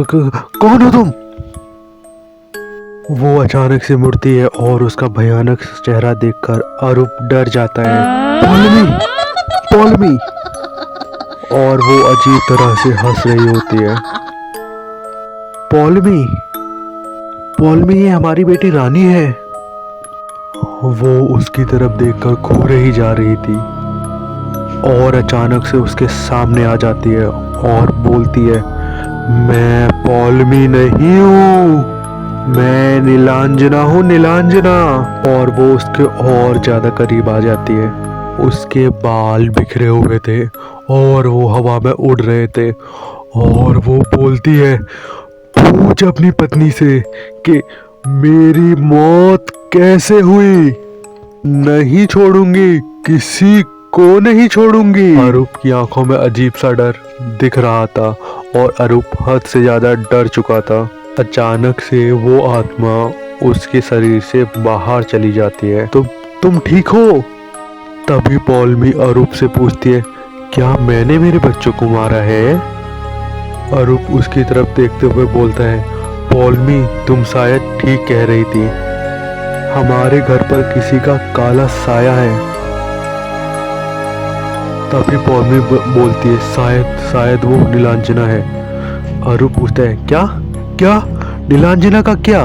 कौन हो तुम? वो अचानक से मुड़ती है और उसका भयानक चेहरा देखकर अरूप डर जाता है। पॉलमी, पॉलमी। और वो अजीब तरह से हंस रही होती है। पॉलमी, पॉलमी, ये हमारी बेटी रानी है। वो उसकी तरफ देखकर घूरे ही जा रही थी और अचानक से उसके सामने आ जाती है और बोलती है, मैं पॉलमी नहीं हूँ, मैं नीलांजना हूँ, नीलांजना। और वो उसके और ज्यादा करीब आ जाती है। उसके बाल बिखरे हुए थे और वो हवा में उड़ रहे थे और वो बोलती है, पूछ अपनी पत्नी से कि मेरी मौत कैसे हुई। नहीं छोड़ूंगी, किसी को नहीं छोड़ूंगी। अरूप की आंखों में अजीब सा डर दिख रहा था और अरूप हद से ज्यादा डर चुका था। अचानक से वो आत्मा उसके शरीर से बाहर चली जाती है। तुम ठीक हो? तभी पॉलमी अरूप से पूछती है, क्या मैंने मेरे बच्चों को मारा है? अरूप उसकी तरफ देखते हुए बोलता है, पॉलमी, तुम शायद ठीक कह रही थी, हमारे घर पर किसी का काला साया है। तभी पॉलमी बोलती है, शायद वो नीलांजना है। अरूप पूछता है, क्या क्या? नीलांजना का क्या?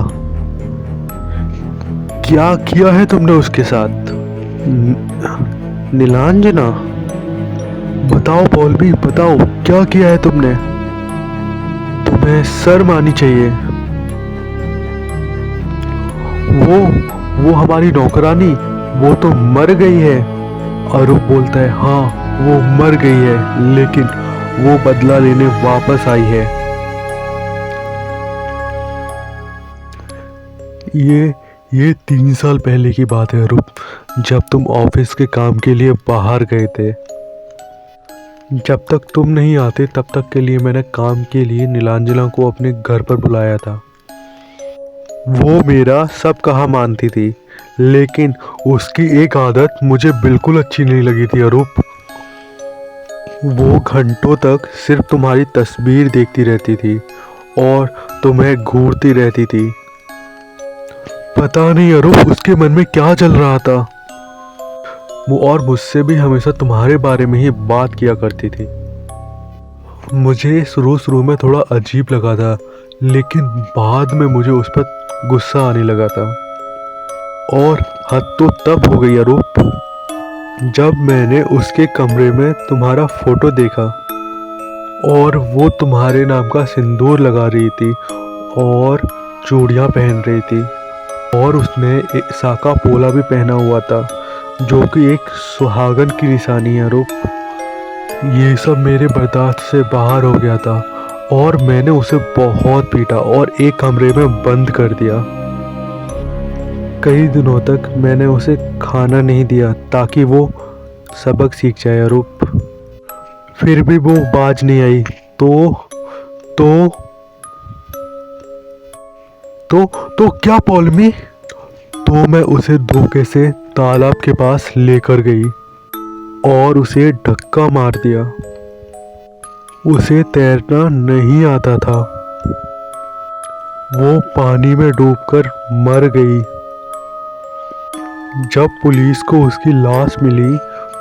क्या किया है तुमने उसके साथ? नीलांजना? बताओ पॉलमी, बताओ, क्या किया है तुमने? तुम्हें शर्म आनी चाहिए। वो हमारी नौकरानी, वो तो मर गई है। अरूप बोलता है, हाँ वो मर गई है, लेकिन वो बदला लेने वापस आई है। ये 3 साल पहले की बात है अरूप, जब तुम ऑफिस के काम के लिए बाहर गए थे। जब तक तुम नहीं आते तब तक के लिए मैंने काम के लिए नीलांजना को अपने घर पर बुलाया था। वो मेरा सब कहा मानती थी, लेकिन उसकी एक आदत मुझे बिल्कुल अच्छी नहीं लगी थी अरूप। वो घंटों तक सिर्फ तुम्हारी तस्वीर देखती रहती थी और तुम्हें घूरती रहती थी। पता नहीं अरूप उसके मन में क्या चल रहा था। वो और मुझसे भी हमेशा तुम्हारे बारे में ही बात किया करती थी। मुझे शुरू में थोड़ा अजीब लगा था, लेकिन बाद में मुझे उस पर गुस्सा आने लगा था। और हद तो तब हो गई अरूप, जब मैंने उसके कमरे में तुम्हारा फोटो देखा और वो तुम्हारे नाम का सिंदूर लगा रही थी और चूड़ियाँ पहन रही थी और उसने एक साका पोला भी पहना हुआ था, जो कि एक सुहागन की निशानी है अरूप। ये सब मेरे बर्दाश्त से बाहर हो गया था और मैंने उसे बहुत पीटा और एक कमरे में बंद कर दिया। कई दिनों तक मैंने उसे खाना नहीं दिया ताकि वो सबक सीख जाए अरूप। फिर भी वो बाज नहीं आई तो क्या पॉलमी? तो मैं उसे धोखे से तालाब के पास लेकर गई और उसे धक्का मार दिया। उसे तैरना नहीं आता था। वो पानी में डूबकर मर गई। जब पुलिस को उसकी लाश मिली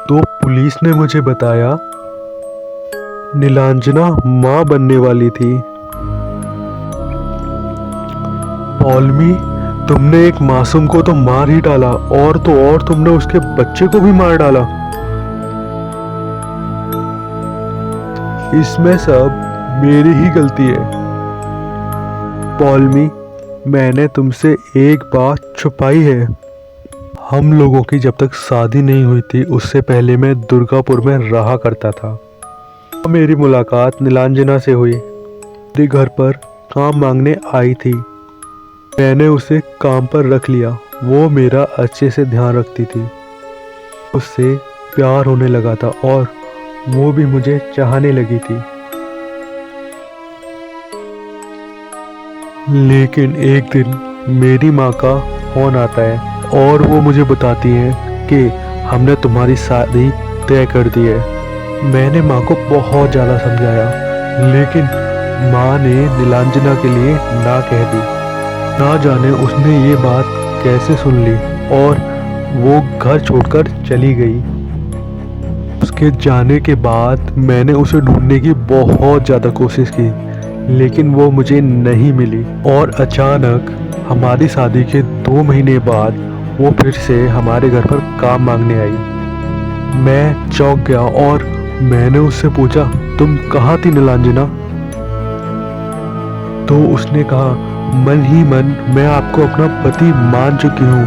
तो पुलिस ने मुझे बताया नीलांजना मां बनने वाली थी। पॉलमी, तुमने एक मासूम को तो मार ही डाला और तुमने उसके बच्चे को भी मार डाला। इसमें सब मेरी ही गलती है। पॉलमी, मैंने तुमसे एक बात छुपाई है। हम लोगों की जब तक शादी नहीं हुई थी उससे पहले मैं दुर्गापुर में रहा करता था। मेरी मुलाकात नीलांजना से हुई। मेरे घर पर काम मांगने आई थी। मैंने उसे काम पर रख लिया। वो मेरा अच्छे से ध्यान रखती थी। उससे प्यार होने लगा था और वो भी मुझे चाहने लगी थी। लेकिन एक दिन मेरी माँ का फोन आता है और वो मुझे बताती है कि हमने तुम्हारी शादी तय कर दी है। मैंने माँ को बहुत ज़्यादा समझाया, लेकिन माँ ने नीलांजना के लिए ना कह दी। ना जाने उसने ये बात कैसे सुन ली और वो घर छोड़कर चली गई। उसके जाने के बाद मैंने उसे ढूंढने की बहुत ज़्यादा कोशिश की, लेकिन वो मुझे नहीं मिली। और अचानक हमारी शादी के 2 महीने बाद वो फिर से हमारे घर पर काम मांगने आई। मैं चौंक गया और मैंने उससे पूछा, तुम कहाँ थी नीलांजना? तो उसने कहा, मन ही मन मैं आपको अपना पति मान चुकी हूँ,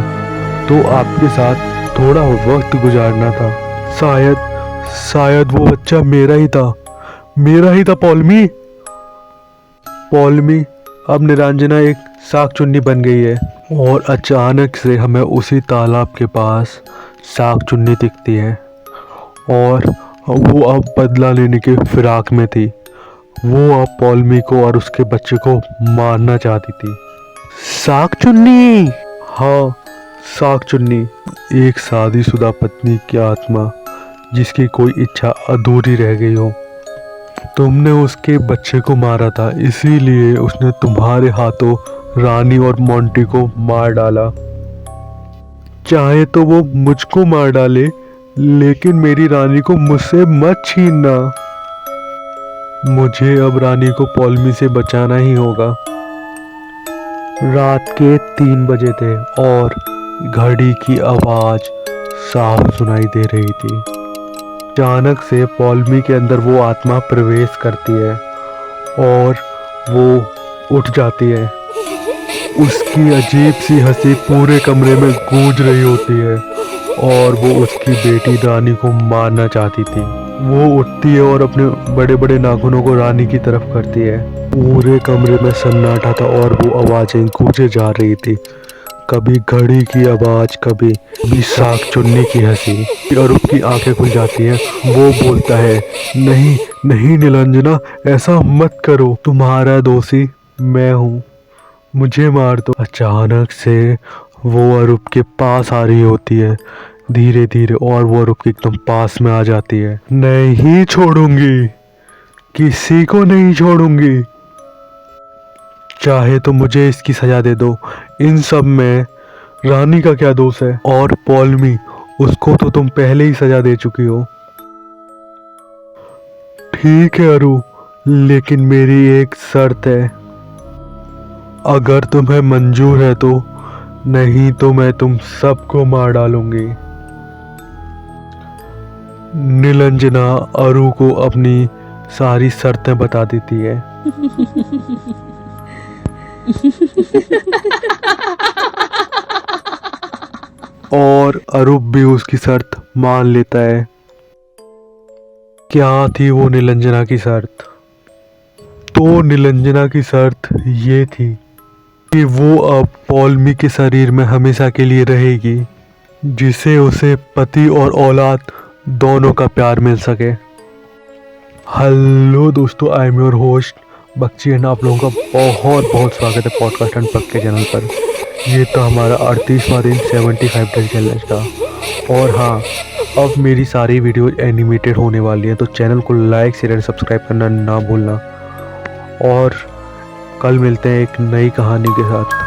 तो आपके साथ थोड़ा वक्त गुजारना था। शायद वो बच्चा मेरा ही था पौलमी। अब नीलांजना एक शाक चुन्नी बन गई है और अचानक से हमें उसी तालाब के पास शाक चुन्नी दिखती है और वो अब बदला लेने के फिराक में थी। वो अब पौलमी को और उसके बच्चे को मारना चाहती थी। शाक चुन्नी? हाँ, शाक चुन्नी, एक शादीशुदा पत्नी की आत्मा जिसकी कोई इच्छा अधूरी रह गई हो। तुमने उसके बच्चे को मारा था, इसीलिए उसने तुम्हारे हाथों रानी और मोंटी को मार डाला। चाहे तो वो मुझको मार डाले, लेकिन मेरी रानी को मुझसे मत छीनना। मुझे अब रानी को पौलमी से बचाना ही होगा। रात के 3 बजे थे और घड़ी की आवाज साफ सुनाई दे रही थी। अचानक से पौलमी के अंदर वो आत्मा प्रवेश करती है और वो उठ जाती है। उसकी अजीब सी हंसी पूरे कमरे में गूंज रही होती है और वो उसकी बेटी रानी को मारना चाहती थी। वो उठती है और अपने बड़े बड़े नाखूनों को रानी की तरफ करती है। पूरे कमरे में सन्नाटा था और वो आवाजें गूंजे जा रही थी, कभी घड़ी की आवाज, कभी शाक चुन्नी की हंसी। और उसकी आंखें खुल जाती हैं। वो बोलता है, नहीं नहीं नीलांजना, ऐसा मत करो, तुम्हारा दोषी मैं हूँ, मुझे मार दो। अचानक से वो अरूप के पास आ रही होती है धीरे धीरे और वो अरूप के एकदम पास में आ जाती है। नहीं छोड़ूंगी, किसी को नहीं छोड़ूंगी, चाहे तो मुझे इसकी सजा दे दो। इन सब में रानी का क्या दोष है? और पौलमी, उसको तो तुम पहले ही सजा दे चुकी हो। ठीक है अरू, लेकिन मेरी एक शर्त है, अगर तुम्हें मंजूर है तो, नहीं तो मैं तुम सबको मार डालूंगी। नीलांजना अरू को अपनी सारी शर्तें बता देती है। और अरूप भी उसकी शर्त मान लेता है। क्या थी वो नीलांजना की शर्त? तो नीलांजना की शर्त ये थी कि वो अब पौलमी के शरीर में हमेशा के लिए रहेगी, जिसे उसे पति और औलाद दोनों का प्यार मिल सके। हेलो दोस्तों, I am your host Bakshi एंड आप लोगों का बहुत बहुत स्वागत है पॉडकास्ट एंड पक के चैनल पर। ये तो हमारा 38वां दिन 75 डेज चैलेंज का। और हाँ, अब मेरी सारी वीडियो एनिमेटेड होने वाली हैं, तो चैनल को लाइक शेयर एंड सब्सक्राइब करना ना भूलना। और कल मिलते हैं एक नई कहानी के साथ।